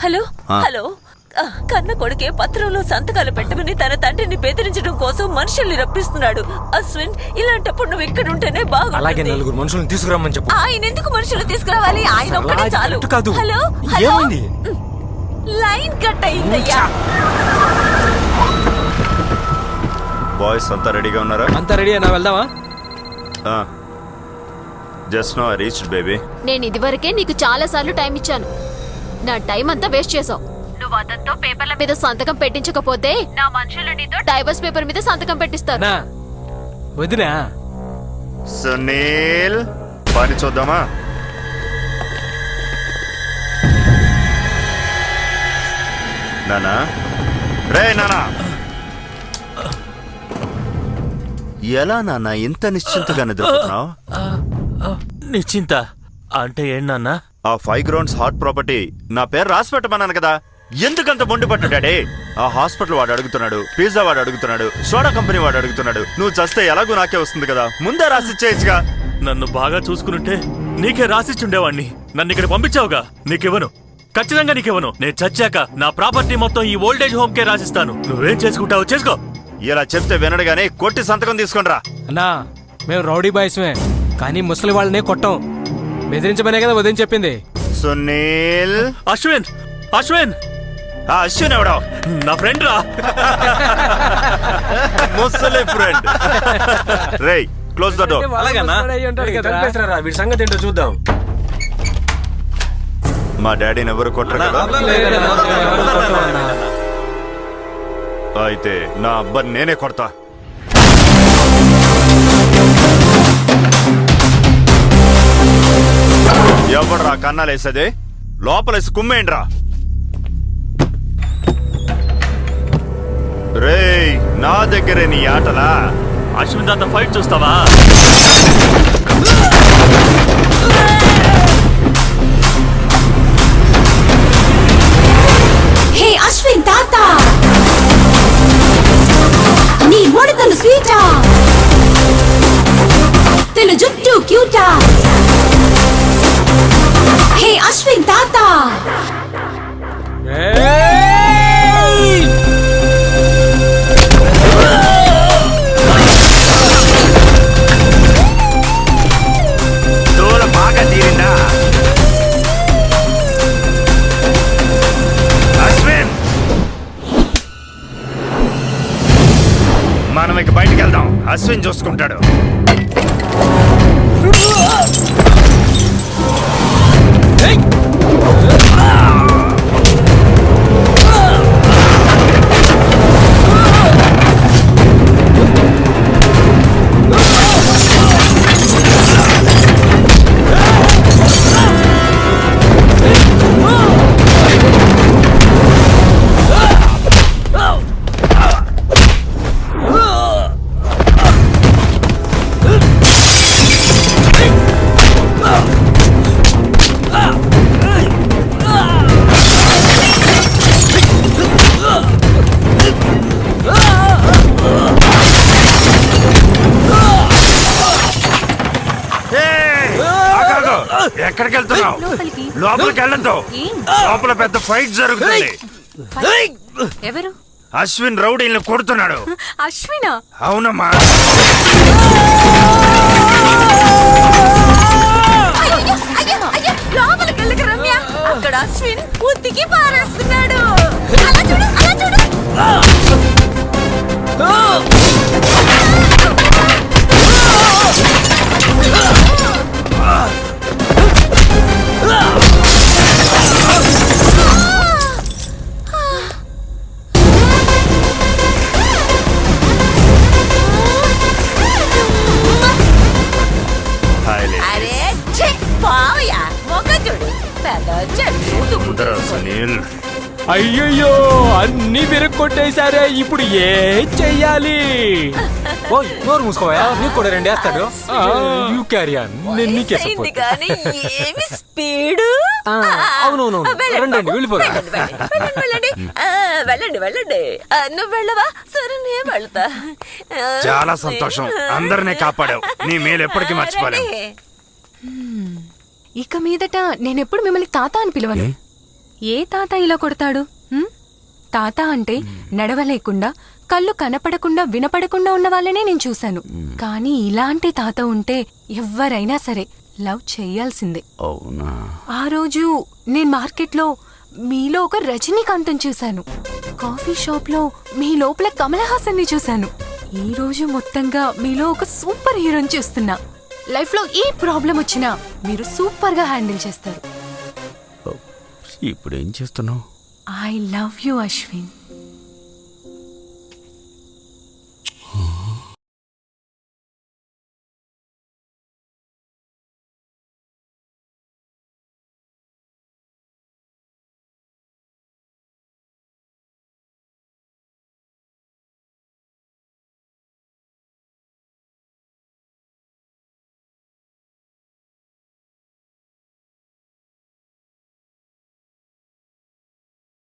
Hello hello కన్న కొడుకే పత్రంలో సంతకాలు పెట్టమని తన తండ్రిని బెదిరించడం కోసం మనుషుల్ని రప్పిస్తున్నాడు. అశ్విన్, ఇలాంటప్పుడు నువ్వు ఇక్కడ ఉంటేనే అలాగే బాగుంటుంది. నలుగురు మనుషులను తీసుకురమ్మని చెప్పు. ఆయన ఎందుకు మనుషులు తీసుకురావాలి? ఆయన ఒక్కడే చాలు. కాదు. హలో హలో, ఏమైంది? లైన్ కట్ అయిందయ్యా. బాయ్స్ అంతా రెడీగా ఉన్నారా? అంతా రెడీ అయినా వెళ్దామా? Just now I reached baby. నేను ఇదివరకే నీకు చాలా సార్లు టైం ఇచ్చాను. నా టైం అంతా వేస్ట్ చేసావు. నువ్వు అతనితో పేపర్ల మీద సంతకం పెట్టించకపోతే నా మనుషులు నీతో డైవర్స్ పేపర్ మీద సంతకం పెట్టిస్తారు. వదినా సునీల్, పని చూద్దామా? నానా, రే నానా. ఎలా నాన్న ఇంత నిశ్చింతగా నిద్రపోతున్నావు? నిశ్చింత అంటే ఏంటన్నా? ఆ 5 గ్రౌండ్స్ హాట్ ప్రాపర్టీ నా పేరు రాసి పెట్టమన్నాను కదా, ఎందుకంత మొండి పట్టుడాడే? ఆ హాస్పిటల్ వాడు అడుగుతున్నాడు, పిజ్జా వాడు అడుగుతున్నాడు, సోడా కంపెనీ వాడు అడుగుతున్నాడు. నువ్వు చస్తే ఎలాగో నాకే వస్తుంది కదా, ముందే రాసిచ్చేయచ్చుగా. నన్ను బాగా చూసుకునుంటే నీకే రాసిచ్చుండేవాణ్ణి. నన్ను ఇక్కడ పంపించావుగా, నీకివ్వను, ఖచ్చితంగా నీకివ్వను. నేను చచ్చాక నా ప్రాపర్టీ మొత్తం ఈ ఓల్డేజ్ హోమ్ కే రాసిస్తాను. నువ్వేం చేసుకుంటావు చేసుకో. ఇలా చెప్తే వినడుగానే కొట్టి సంతకం తీసుకునిరా. అన్నా, మేము రౌడీ బాయ్స్మే, కానీ ముసలి వాళ్ళనే కొట్టాం. బెదిరించమనే కదా ఉదయం చెప్పింది. సునీల్. అశ్విన్, అశ్విన్, ఆ అశ్విన్ ఎవడో నా ఫ్రెండ్ రా. ముసలి ఫ్రెండ్. రేయ్, క్లోజ్ ద డోర్. వీడి సంగతి ఏంటో చూద్దాం. మా డాడీని ఎవరు కొట్టరు కదా? అయితే నా అబ్బాని నేనే కొడతా. ఎవడ్రా కన్నాలేసేదే? లోపలేసి కుమ్మేయండిరా. రేయ్, నా దగ్గరే నీ ఆటలా? అశ్విన్ దాంతో ఫైట్ చూస్తావా? హే అశ్విన్ తాత, నీ ముడతలు స్వీటా, తెలు జుట్టు క్యూటా. హే అశ్విన్ తాత. దూల బాగా తీరిందా? అశ్విన్, మనం ఇక బయటికి వెళ్దాం. అశ్విన్ చూసుకుంటాడు. ఎక్కడికి వెళ్తున్నావు? లోపలికి వెళ్ళొద్దు. లోపల పెద్ద ఫైట్ జరుగుతుంది. ఎవరు? అశ్విన్ రౌడీల్ని కొడుతున్నాడు. అశ్వినా? అవునమ్మా. లోపలికి వెళ్ళక రమ్య, అక్కడ అశ్విన్ ఉత్తికి పారేస్తున్నాడు. అలా చూడు, అలా చూడు. అరే ఛీ, పావయ్యా, మొక్క చూడు, పెద్ద చెట్టు. సునీల్, అయ్యయ్యో, అన్ని విరక్కొట్టేశారే. ఇప్పుడు ఏం చెయ్యాలి? నోరు మూసుకోవా, నీకు కూడా 2 వేస్తాడు. యూ క్యారీ ఆన్, నేను నీకే అయింది సపోర్ట్. కానీ ఏమి స్పీడు. అవునవును, రండి వెళ్ళిపోదా. వెళ్ళండి, వెళ్ళండి, వెళ్ళండి. నువ్వు వెళ్ళవా? సరే నేను వెళ్తా. చాలా సంతోషం, అందరినీ కాపాడావు. నీ మేలు ఎప్పటికీ మర్చిపోలేం. ఇక మీదట నేనెప్పుడు మిమ్మల్ని తాత అని పిలవను. ఏ తాత ఇలా కొడతాడు? తాత అంటే నడవలేకుండా, కళ్ళు కనపడకుండా వినపడకుండా ఉన్న వాళ్ళనే నేను చూశాను. కానీ ఇలాంటి తాత ఉంటే ఎవ్వరైనా సరే లవ్ చెయ్యాల్సిందే. అవునా? ఆ రోజు నేను మార్కెట్లో మీలో ఒక రజనీకాంత్ని చూశాను. కాఫీ షాప్లో మీ లోపల కమల్ హాసన్ని చూశాను. ఈ రోజు మొత్తంగా మీలో ఒక సూపర్ హీరోని చూస్తున్నా. లైఫ్లో ఏ ప్రాబ్లం వచ్చినా మీరు సూపర్గా హ్యాండిల్ చేస్తారు. ఇప్పుడు ఏం చేస్తున్నావు? I love you Ashwin.